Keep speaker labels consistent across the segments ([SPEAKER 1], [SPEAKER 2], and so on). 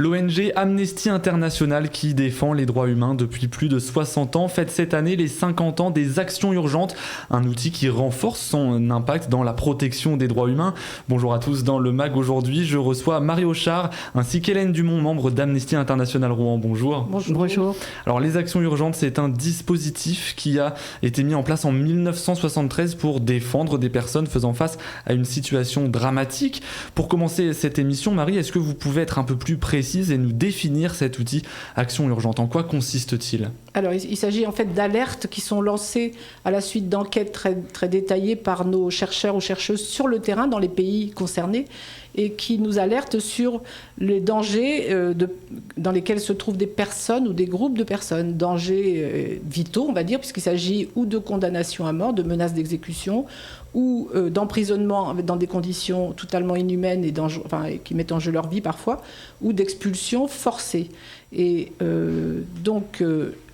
[SPEAKER 1] L'ONG Amnesty International, qui défend les droits humains depuis plus de 60 ans, fête cette année les 50 ans des actions urgentes, un outil qui renforce son impact dans la protection des droits humains. Bonjour à tous, dans le MAG aujourd'hui, je reçois Marie Auchard ainsi qu'Hélène Dumont, membre d'Amnesty International Rouen. Bonjour.
[SPEAKER 2] Bonjour.
[SPEAKER 1] Alors les actions urgentes, c'est un dispositif qui a été mis en place en 1973 pour défendre des personnes faisant face à une situation dramatique. Pour commencer cette émission, Marie, est-ce que vous pouvez être un peu plus précise et nous définir cet outil Action Urgente? En quoi consiste-t-il?
[SPEAKER 2] Alors, il s'agit en fait d'alertes qui sont lancées à la suite d'enquêtes très, très détaillées par nos chercheurs ou chercheuses sur le terrain dans les pays concernés et qui nous alertent sur les dangers dans lesquels se trouvent des personnes ou des groupes de personnes. Dangers vitaux, on va dire, puisqu'il s'agit ou de condamnation à mort, de menaces d'exécution, ou d'emprisonnement dans des conditions totalement inhumaines et qui mettent en jeu leur vie parfois, ou d'expulsion forcée. Et donc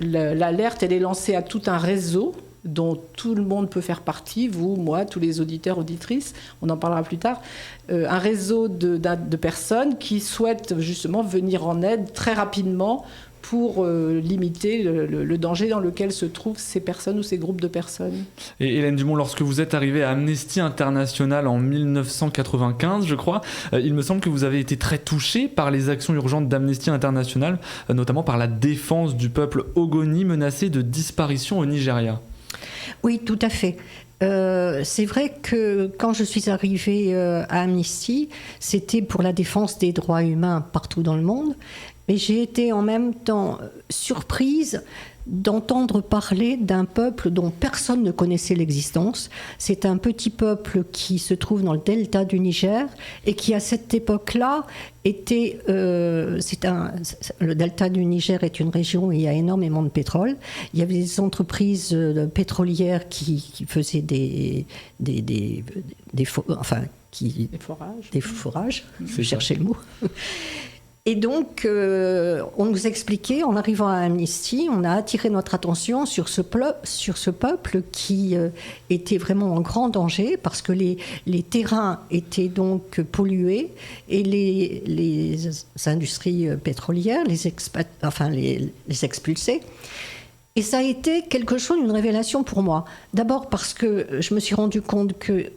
[SPEAKER 2] l'alerte, elle est lancée à tout un réseau dont tout le monde peut faire partie, vous, moi, tous les auditeurs, auditrices, on en parlera plus tard, un réseau de personnes qui souhaitent justement venir en aide très rapidement pour limiter le danger dans lequel se trouvent ces personnes ou ces groupes de personnes.
[SPEAKER 1] Et Hélène Dumont, lorsque vous êtes arrivée à Amnesty International en 1995, je crois, il me semble que vous avez été très touchée par les actions urgentes d'Amnesty International, notamment par la défense du peuple Ogoni menacé de disparition au Nigeria.
[SPEAKER 3] Oui, tout à fait. C'est vrai que quand je suis arrivée à Amnesty, c'était pour la défense des droits humains partout dans le monde, mais j'ai été en même temps surprise d'entendre parler d'un peuple dont personne ne connaissait l'existence. C'est un petit peuple qui se trouve dans le delta du Niger et qui, à cette époque-là, était... le delta du Niger est une région où il y a énormément de pétrole. Il y avait des entreprises pétrolières qui faisaient des forages. Je cherchais le mot. Et donc, on nous expliquait, en arrivant à Amnesty, on a attiré notre attention sur ce peuple qui était vraiment en grand danger parce que les terrains étaient donc pollués et les industries pétrolières les expulsaient. Et ça a été quelque chose, une révélation pour moi. D'abord parce que je me suis rendu compte que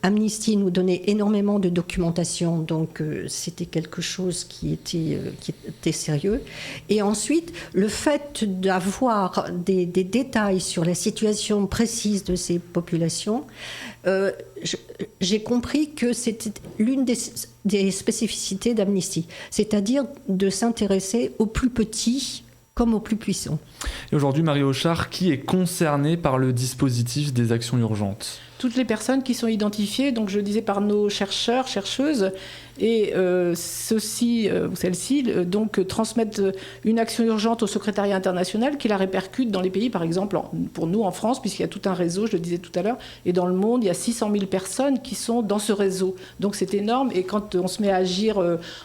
[SPEAKER 3] Amnesty nous donnait énormément de documentation, donc c'était quelque chose qui était sérieux. Et ensuite, le fait d'avoir des détails sur la situation précise de ces populations, j'ai compris que c'était l'une des spécificités d'Amnesty, c'est-à-dire de s'intéresser aux plus petits comme aux plus puissants.
[SPEAKER 1] Et aujourd'hui, Marie Auchard, qui est concernée par le dispositif des actions urgentes?
[SPEAKER 2] Toutes les personnes qui sont identifiées, donc je disais par nos chercheurs, chercheuses, et ceux-ci ou celles-ci donc transmettent une action urgente au secrétariat international qui la répercute dans les pays, par exemple pour nous en France, puisqu'il y a tout un réseau, je le disais tout à l'heure, et dans le monde il y a 600 000 personnes qui sont dans ce réseau, donc c'est énorme. Et quand on se met à agir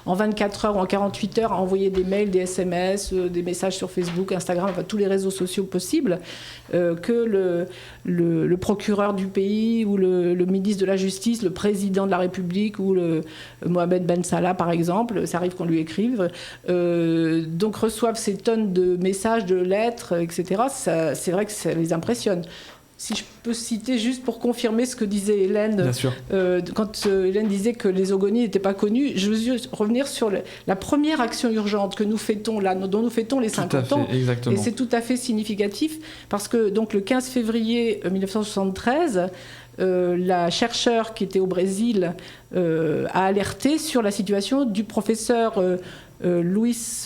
[SPEAKER 2] en 24 heures ou en 48 heures, à envoyer des mails, des SMS, des messages sur Facebook, Instagram, enfin, tous les réseaux sociaux possibles, que le procureur du pays ou le ministre de la Justice, le président de la République ou le Mohamed Ben Salah, par exemple, ça arrive qu'on lui écrive, donc reçoivent ces tonnes de messages, de lettres, etc. C'est vrai que ça les impressionne. Si je peux citer juste pour confirmer ce que disait Hélène, quand Hélène disait que les Ogoni n'étaient pas connus, je veux revenir sur la première action urgente que nous fêtons là, dont nous fêtons les 50 ans.
[SPEAKER 1] Exactement.
[SPEAKER 2] Et c'est tout à fait significatif parce que donc, le 15 février 1973, la chercheure qui était au Brésil a alerté sur la situation du professeur Luis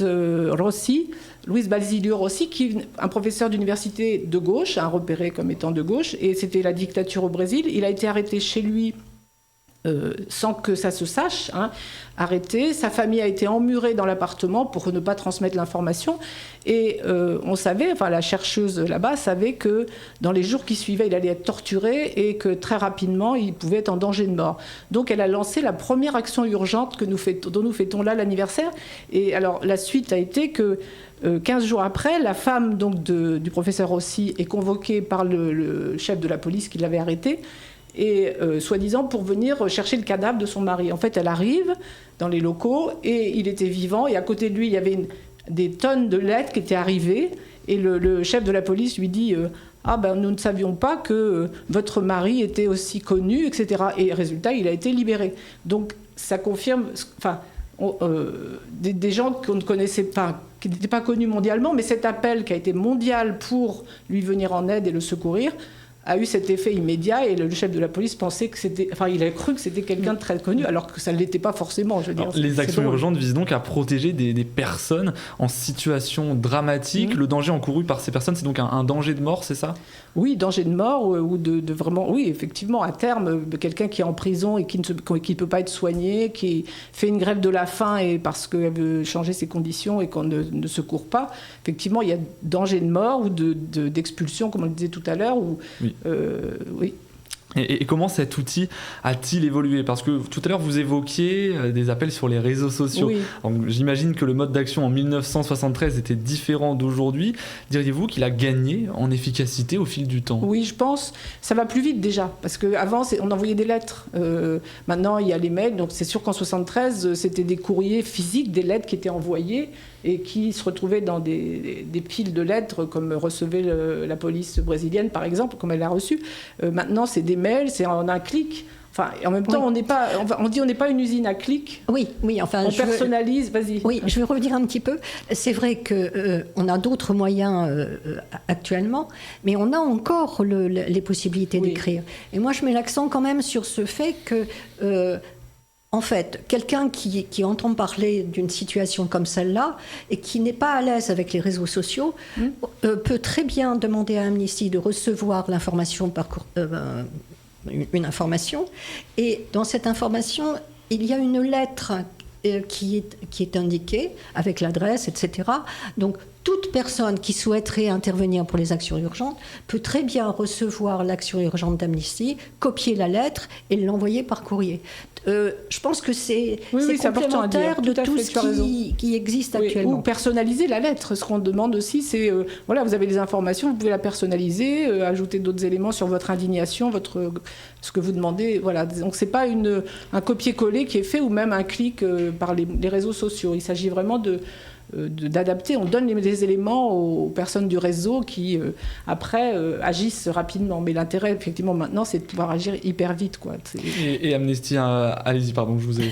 [SPEAKER 2] Basilio Rossi, qui est un professeur d'université de gauche, repéré comme étant de gauche, et c'était la dictature au Brésil. Il a été arrêté chez lui sans que ça se sache, arrêté. Sa famille a été emmurée dans l'appartement pour ne pas transmettre l'information. Et on savait, enfin la chercheuse là-bas savait que dans les jours qui suivaient, il allait être torturé et que très rapidement, il pouvait être en danger de mort. Donc elle a lancé la première action urgente dont nous fêtons là l'anniversaire. Et alors la suite a été que 15 jours après, la femme donc, du professeur Rossi est convoquée par le chef de la police qui l'avait arrêté. et soi-disant pour venir chercher le cadavre de son mari. En fait, elle arrive dans les locaux et il était vivant, et à côté de lui, il y avait des tonnes de lettres qui étaient arrivées, et le chef de la police lui dit ah ben nous ne savions pas que votre mari était aussi connu, etc. Et résultat, il a été libéré. Donc ça confirme, des gens qu'on ne connaissait pas, qui n'étaient pas connus mondialement, mais cet appel qui a été mondial pour lui venir en aide et le secourir a eu cet effet immédiat, et le chef de la police pensait que c'était... Enfin, il a cru que c'était quelqu'un de très connu, alors que ça ne l'était pas forcément, je veux dire.
[SPEAKER 1] Alors, les actions urgentes visent donc à protéger des personnes en situation dramatique. Le danger encouru par ces personnes, c'est donc un danger de mort, c'est ça ?
[SPEAKER 2] Oui, danger de mort, ou de vraiment... Oui, effectivement, à terme, quelqu'un qui est en prison et qui ne peut pas être soigné, qui fait une grève de la faim et parce qu'elle veut changer ses conditions et qu'on ne secourt pas, effectivement, il y a danger de mort ou d'expulsion, comme on le disait tout à l'heure, ou... Oui. Oui.
[SPEAKER 1] Et comment cet outil a-t-il évolué ? Parce que tout à l'heure, vous évoquiez des appels sur les réseaux sociaux.
[SPEAKER 2] Oui.
[SPEAKER 1] Donc, j'imagine que le mode d'action en 1973 était différent d'aujourd'hui. Diriez-vous qu'il a gagné en efficacité au fil du temps ?
[SPEAKER 2] Oui, je pense. Ça va plus vite déjà. Parce qu'avant, on envoyait des lettres. Maintenant, il y a les mails. Donc, c'est sûr qu'en 1973, c'était des courriers physiques, des lettres qui étaient envoyées et qui se retrouvaient dans des piles de lettres, comme recevait la police brésilienne, par exemple, comme elle l'a reçu. Maintenant, c'est des mails, c'est en un clic. Enfin, en même temps, on dit on n'est pas une usine à clics.
[SPEAKER 3] Oui, enfin,
[SPEAKER 2] on personnalise, vas-y.
[SPEAKER 3] Oui, je vais revenir un petit peu. C'est vrai qu'on a d'autres moyens actuellement, mais on a encore les possibilités d'écrire. Et moi, je mets l'accent quand même sur ce fait que... en fait, quelqu'un qui entend parler d'une situation comme celle-là et qui n'est pas à l'aise avec les réseaux sociaux peut très bien demander à Amnesty de recevoir l'information une information. Et dans cette information, il y a une lettre qui est indiquée avec l'adresse, etc. Donc, toute personne qui souhaiterait intervenir pour les actions urgentes peut très bien recevoir l'action urgente d'Amnesty, copier la lettre et l'envoyer par courrier. Je pense que c'est complémentaire de tout ce qui existe actuellement.
[SPEAKER 2] Ou personnaliser la lettre. Ce qu'on demande aussi, c'est, voilà, vous avez des informations, vous pouvez la personnaliser, ajouter d'autres éléments sur votre indignation, ce que vous demandez. Voilà. Donc c'est pas un copier-coller qui est fait, ou même un clic par les réseaux sociaux. Il s'agit vraiment d'adapter. On donne les éléments aux personnes du réseau qui, après, agissent rapidement. Mais l'intérêt, effectivement, maintenant, c'est de pouvoir agir hyper vite, quoi.
[SPEAKER 1] Et Amnesty, allez-y, pardon, je vous ai...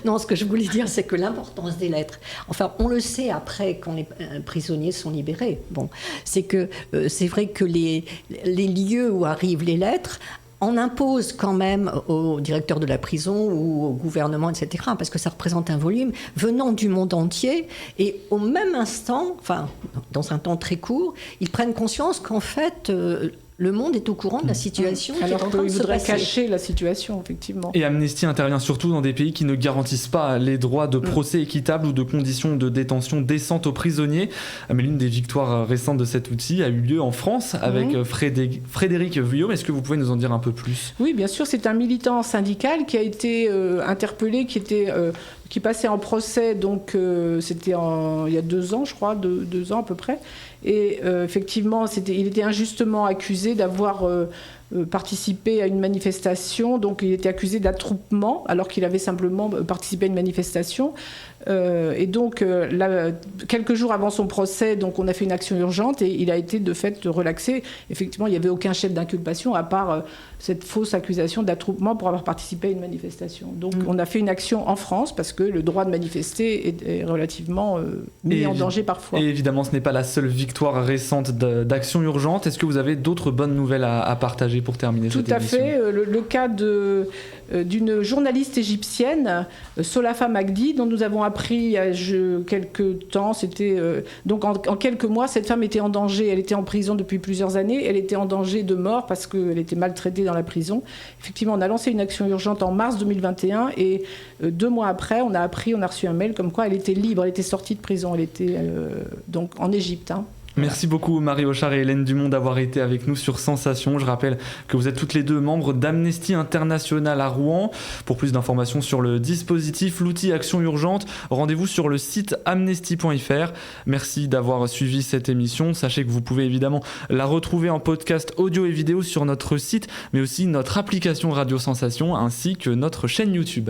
[SPEAKER 3] Non, ce que je voulais dire, c'est que l'importance des lettres, enfin, on le sait après, quand les prisonniers sont libérés. Bon, c'est que c'est vrai que les lieux où arrivent les lettres, on impose quand même au directeur de la prison ou au gouvernement, etc., parce que ça représente un volume venant du monde entier, et au même instant, enfin, dans un temps très court, ils prennent conscience qu'en fait, le monde est au courant de la situation qui est en train de se passer. Alors qu'ils voudraient
[SPEAKER 2] cacher la situation, effectivement.
[SPEAKER 1] Et Amnesty intervient surtout dans des pays qui ne garantissent pas les droits de procès équitables ou de conditions de détention décentes aux prisonniers. Mais l'une des victoires récentes de cet outil a eu lieu en France avec Frédéric Vuillaume. Est-ce que vous pouvez nous en dire un peu plus ?
[SPEAKER 2] Oui, bien sûr. C'est un militant syndical qui a été interpellé, qui passait en procès, donc c'était il y a 2 ans, je crois, 2 ans à peu près. Et effectivement, il était injustement accusé d'avoir participé à une manifestation. Donc il était accusé d'attroupement, alors qu'il avait simplement participé à une manifestation. Et donc, quelques jours avant son procès, donc, on a fait une action urgente et il a été de fait relaxé. Effectivement, il n'y avait aucun chef d'inculpation à part cette fausse accusation d'attroupement pour avoir participé à une manifestation. Donc, on a fait une action en France parce que le droit de manifester est relativement mis en danger parfois.
[SPEAKER 1] Et évidemment, ce n'est pas la seule victoire récente d'action urgente. Est-ce que vous avez d'autres bonnes nouvelles à partager pour terminer cette émission ?
[SPEAKER 2] Tout à fait. Le cas d'une journaliste égyptienne, Solafa Magdi, dont nous avons appris il y a quelques temps, donc en quelques mois, cette femme était en danger. Elle était en prison depuis plusieurs années. Elle était en danger de mort parce qu'elle était maltraitée dans la prison. Effectivement, on a lancé une action urgente en mars 2021 et 2 mois après, on a reçu un mail comme quoi elle était libre, elle était sortie de prison. Elle était donc en Égypte.
[SPEAKER 1] Merci beaucoup Marie Auchard et Hélène Dumont d'avoir été avec nous sur Sensation. Je rappelle que vous êtes toutes les deux membres d'Amnesty International à Rouen. Pour plus d'informations sur le dispositif, l'outil Action Urgente, rendez-vous sur le site amnesty.fr. Merci d'avoir suivi cette émission. Sachez que vous pouvez évidemment la retrouver en podcast audio et vidéo sur notre site, mais aussi notre application Radio Sensation ainsi que notre chaîne YouTube.